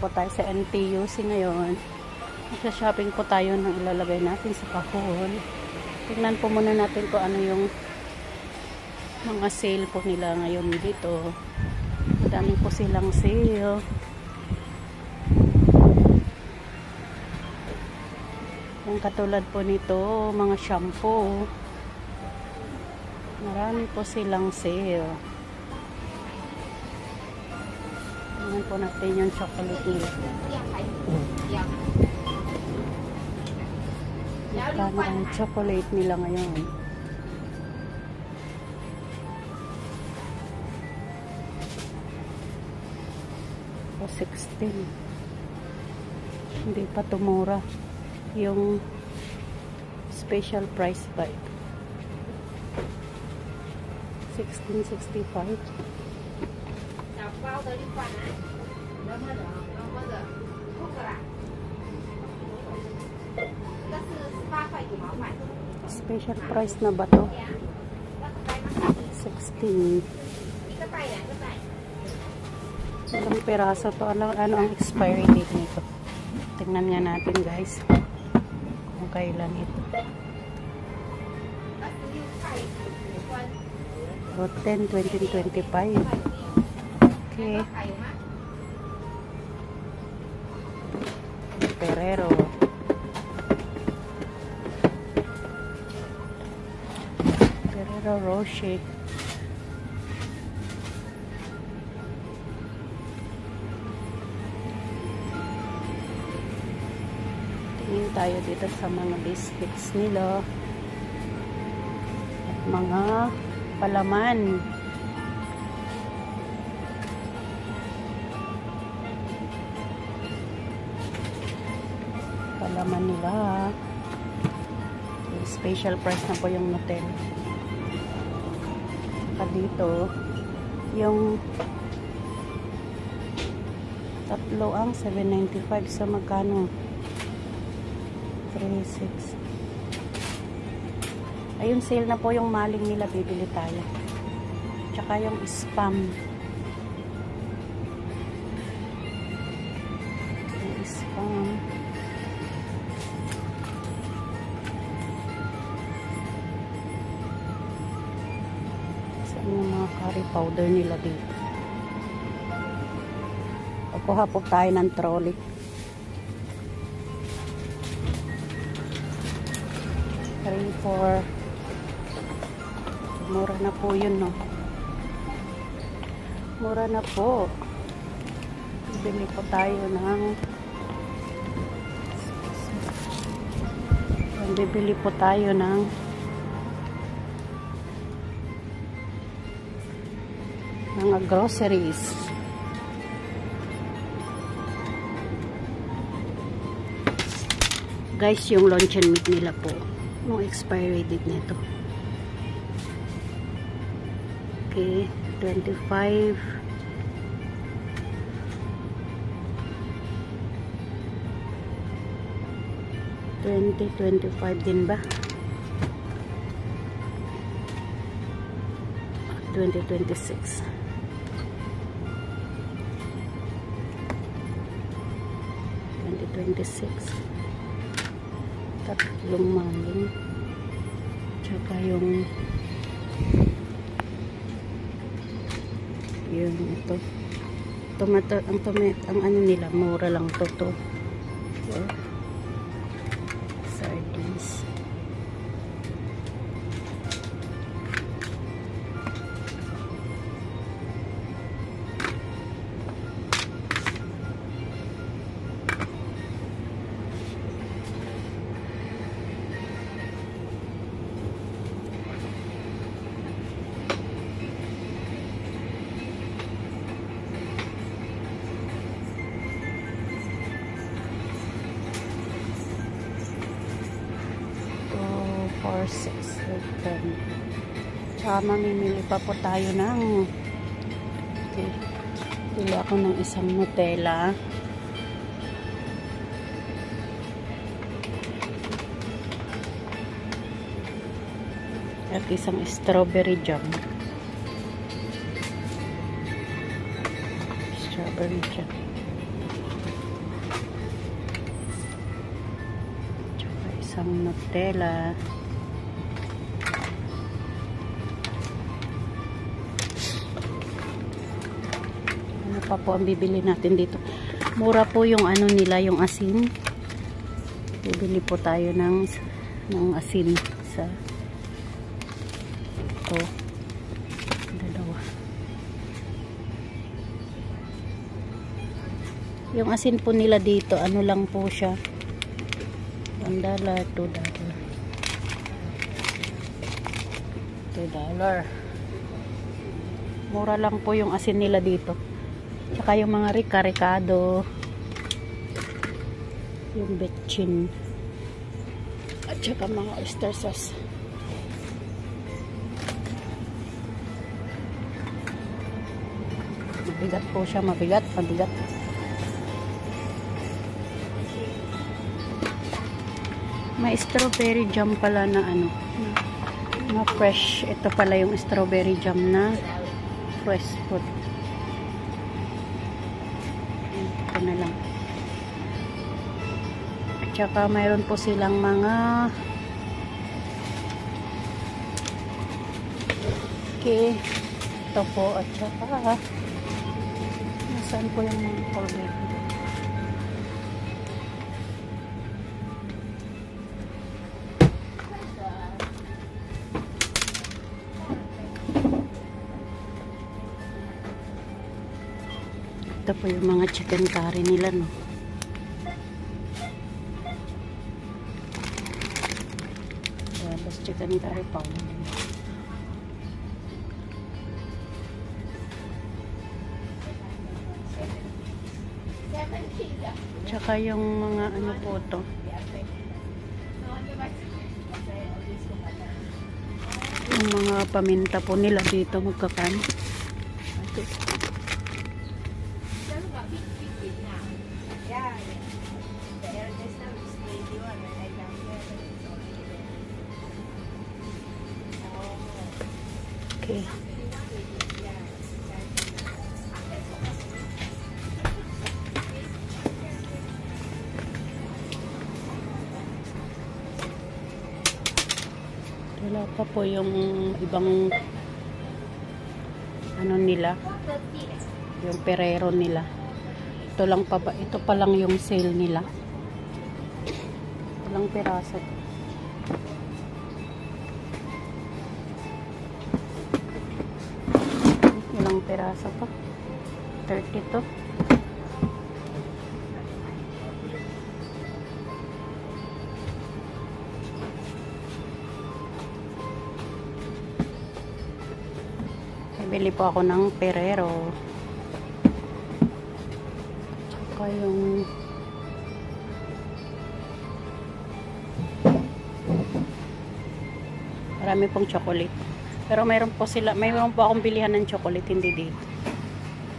po tayo sa NTUC ngayon. Shopping po tayo ng ilalagay natin sa kahon. Tingnan po muna natin kung ano yung mga sale po nila ngayon dito. Madami po silang sale. Yung katulad po nito, mga shampoo. Marami po silang sale. Tingnan po natin yung chocolate nila. Magkano ang chocolate nila ngayon? O 16. Hindi pa tumura. Yung special price ba ito? 16.65. Special price na ba to? 16. Ilang peraso to? Ano ang expiry date nito? Tingnan nga natin guys kung kailan ito. O 10, 2025. Okay. Ferrero Rocher. Tingin tayo dito sa mga biscuits nila at mga palaman. Palaman nila. Special price na po yung Nutella. Dito yung tatlo ang 7.95 sa magkano 3.6. Ayun, sale na po yung maling nila, bibili tayo. Tsaka yung spam, yung spam. Yung mga curry powder nila dito. Kukuha po tayo ng trolley. Three, 4. Mura na po yun, no? Mura na po. Bili po tayo ng bibili po tayo ng mga groceries. Guys, yung luncheon meat nila po, yung expiry date nito. Okay, 25. $20.25 din ba? 2026. 2026. Tatlong maling. Tsaka yung ito. Tomato, ang ano nila, mura lang to. Yeah. Sardines. or 6 or 10. Tsaka mamimili pa po tayo ng pili ako ng isang Nutella at isang strawberry jam. Strawberry jam. isang Nutella. Ano pa po ang bibili natin dito? Mura po yung ano nila, yung asin. Bibili po tayo ng asin sa ito. Dalawa. Yung asin po nila dito, ano lang po siya. $1, $2. $2. Mura lang po yung asin nila dito. Tsaka yung mga rica-ricado. Yung betchin. At tsaka mga oyster sauce. Mabigat po siya. Mabigat. May strawberry jam pala na ano. Na fresh. Ito pala yung strawberry jam na fresh fruit. Ito na lang. At saka mayroon po silang mga okay. Ito po. At saka nasaan po yung mga Colgate? Ito po yung mga chicken curry nila, no. Tapos chicken curry powder. Tsaka yung mga ano po to. Yung mga paminta po nila dito magkakan. Okay. Wala pa po yung ibang ano nila, yung perero nila. Ito lang pa ba? Ito pa lang yung sale nila. Ilang piraso to? Ilang piraso to? 30 to. Bili po ako ng perero. Tsaka yung marami pong chocolate. Pero mayroon po akong bilihan ng chocolate, hindi dito.